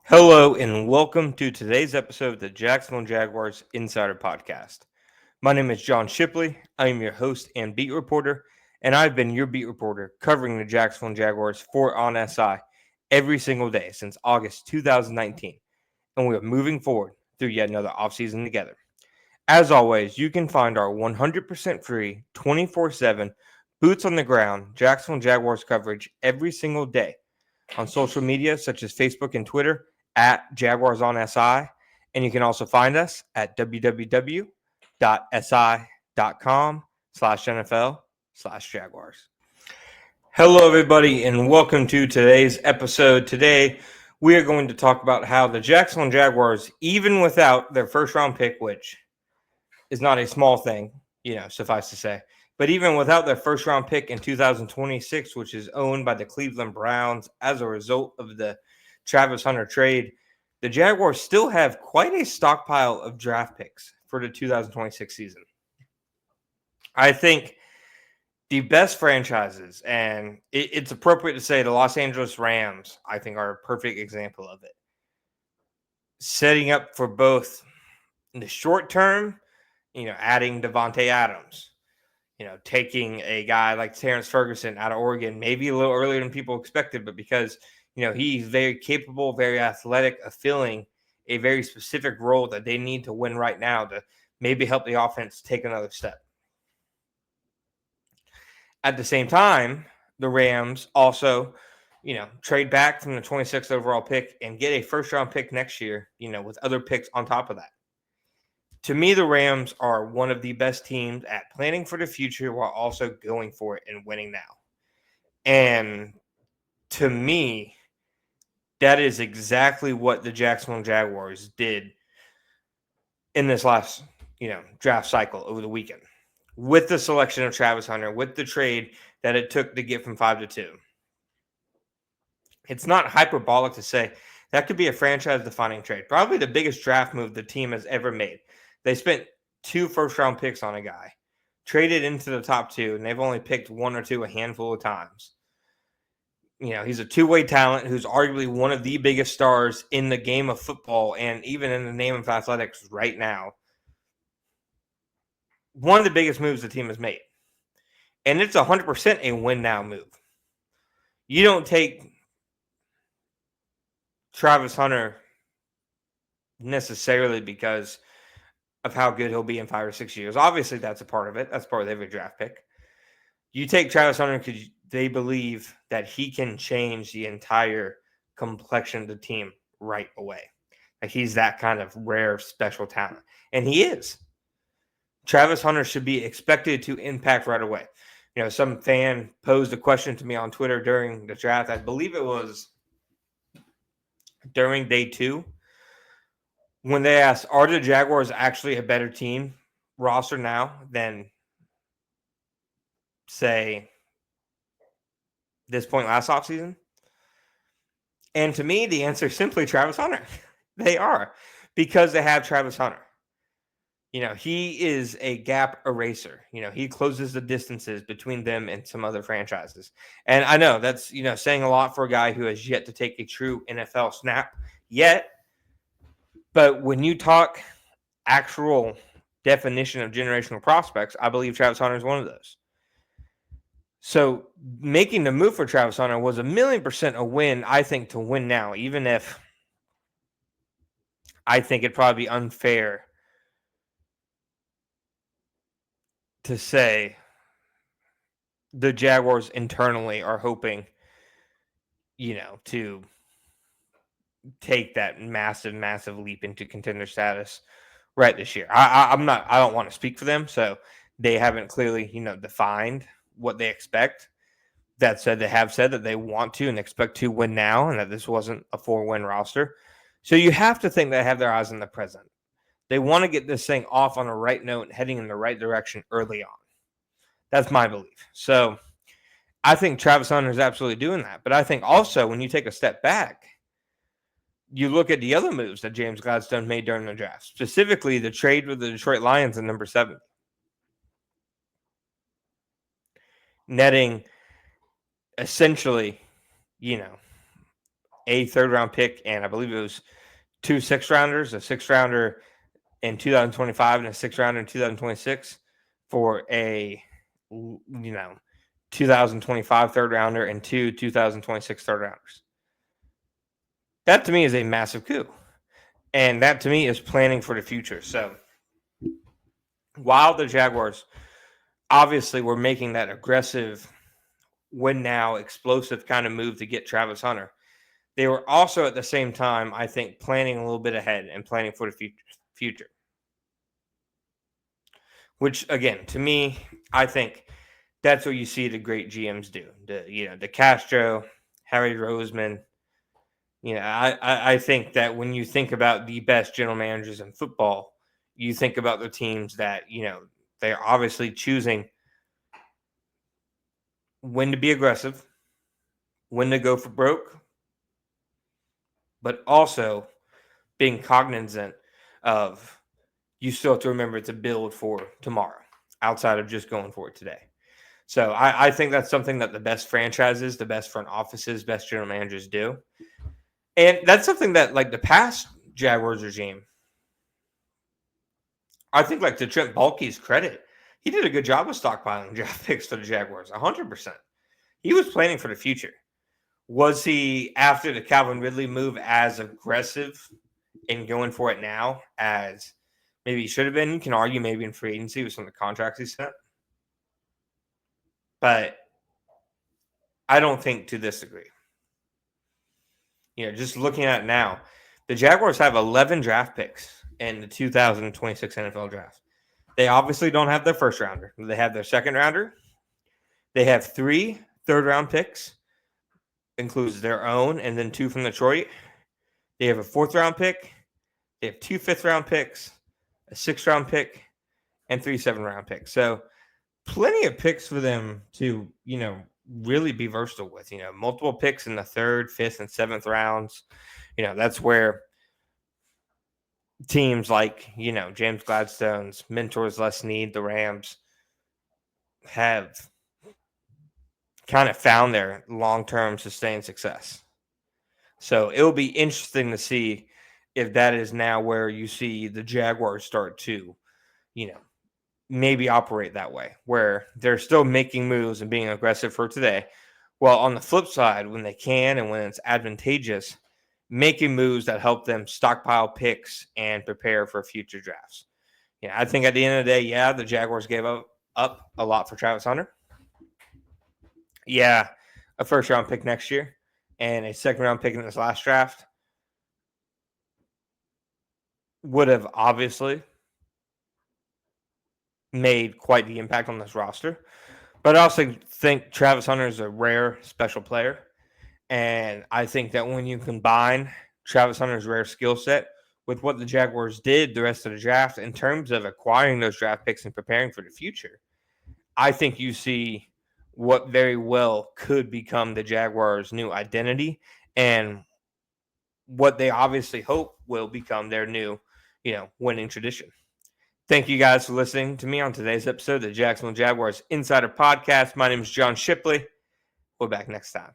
Hello and welcome to today's episode of the Jacksonville Jaguars Insider Podcast. My name is John Shipley. I am your host and beat reporter, and I've been your beat reporter covering the Jacksonville Jaguars for On SI every single day since August 2019, and we are moving forward through yet another offseason together. As always, you can find our 100% free, 24/7, boots on the ground Jacksonville Jaguars coverage every single day on social media such as Facebook and Twitter at Jaguars on SI. And you can also find us at www.si.com/NFL/Jaguars. Hello, everybody, and welcome to today's episode. Today, we are going to talk about how the Jacksonville Jaguars, even without their first round pick, which is not a small thing, suffice to say, but even without their first round pick in 2026, which is owned by the Cleveland Browns as a result of the Travis Hunter trade, the Jaguars still have quite a stockpile of draft picks for the 2026 season. I think the best franchises, and it's appropriate to say the Los Angeles Rams, I think, are a perfect example of it. Setting up for both in the short term, adding Devontae Adams, taking a guy like Terrence Ferguson out of Oregon, maybe a little earlier than people expected, but because, he's very capable, very athletic, filling a very specific role that they need to win right now to maybe help the offense take another step. At the same time, the Rams also, trade back from the 26th overall pick and get a first-round pick next year, with other picks on top of that. To me, the Rams are one of the best teams at planning for the future while also going for it and winning now. And to me, that is exactly what the Jacksonville Jaguars did in this last, draft cycle over the weekend. With the selection of Travis Hunter, with the trade that it took to get from 5 to 2. It's not hyperbolic to say that could be a franchise-defining trade. Probably the biggest draft move the team has ever made. They spent 2 first-round picks on a guy, traded into the top 2, and they've only picked 1 or 2 a handful of times. He's a two-way talent who's arguably one of the biggest stars in the game of football and even in the name of athletics right now. One of the biggest moves the team has made. And it's 100% a win-now move. You don't take Travis Hunter necessarily because of how good he'll be in 5 or 6 years. Obviously, that's a part of it. That's part of every draft pick. You take Travis Hunter because they believe that he can change the entire complexion of the team right away. Like he's that kind of rare, special talent. And he is. Travis Hunter should be expected to impact right away. Some fan posed a question to me on Twitter during the draft. I believe it was during day 2 when they asked, are the Jaguars actually a better team roster now than, say, this point last offseason? And to me, the answer is simply Travis Hunter. They are, because they have Travis Hunter. He is a gap eraser. He closes the distances between them and some other franchises. And I know that's, saying a lot for a guy who has yet to take a true NFL snap yet. But when you talk actual definition of generational prospects, I believe Travis Hunter is one of those. So making the move for Travis Hunter was 1,000,000% a win, I think, to win now, even if I think it'd probably be unfair to say the Jaguars internally are hoping, to take that massive, massive leap into contender status right this year. I don't want to speak for them, so they haven't clearly, defined what they expect. That said, they have said that they want to and expect to win now, and that this wasn't a 4-win roster. So you have to think they have their eyes on the present. They want to get this thing off on the right note, heading in the right direction early on. That's my belief. So I think Travis Hunter is absolutely doing that. But I think also when you take a step back, you look at the other moves that James Gladstone made during the draft, specifically the trade with the Detroit Lions in number 7. Netting essentially, a third-round pick, and I believe it was 2 sixth-rounders, a sixth-rounder in 2025 and a sixth-rounder in 2026 for a 2025 third-rounder and 2 2026 third-rounders. That, to me, is a massive coup. And that, to me, is planning for the future. So while the Jaguars obviously were making that aggressive, win-now, explosive kind of move to get Travis Hunter, they were also at the same time, I think, planning a little bit ahead and planning for the future. Which, again, to me, I think that's what you see the great GMs do. The Castro, Harry Roseman. I think that when you think about the best general managers in football, you think about the teams that, they're obviously choosing when to be aggressive, when to go for broke, but also being cognizant of you still have to remember to build for tomorrow outside of just going for it today. So I think that's something that the best franchises, the best front offices, best general managers do. And that's something that, like, the past Jaguars regime, I think, like, to Trent Baalke's credit, he did a good job of stockpiling draft picks for the Jaguars, 100%. He was planning for the future. Was he, after the Calvin Ridley move, as aggressive in going for it now as maybe he should have been? You can argue maybe in free agency with some of the contracts he sent. But I don't think to this degree. Just looking at it now, the Jaguars have 11 draft picks in the 2026 NFL draft. They obviously don't have their first rounder. They have their second rounder. They have 3 third-round picks, includes their own, and then 2 from Detroit. They have a 4th-round pick. They have 2 5th-round picks, a 6th-round pick, and 3 7th-round picks. So plenty of picks for them to, really be versatile with. Multiple picks in the 3rd, 5th, and 7th rounds. That's where teams like, James Gladstone's mentors Les Need, the Rams, have kind of found their long-term sustained success. So it'll be interesting to see if that is now where you see the Jaguars start to, maybe operate that way, where they're still making moves and being aggressive for today. While on the flip side, when they can and when it's advantageous, making moves that help them stockpile picks and prepare for future drafts. I think at the end of the day, the Jaguars gave up a lot for Travis Hunter. A first-round pick next year and a second-round pick in this last draft would have obviously made quite the impact on this roster. But I also think Travis Hunter is a rare, special player. And I think that when you combine Travis Hunter's rare skill set with what the Jaguars did the rest of the draft in terms of acquiring those draft picks and preparing for the future, I think you see what very well could become the Jaguars' new identity and what they obviously hope will become their new, winning tradition. Thank you guys for listening to me on today's episode of the Jacksonville Jaguars Insider Podcast. My name is John Shipley. We'll be back next time.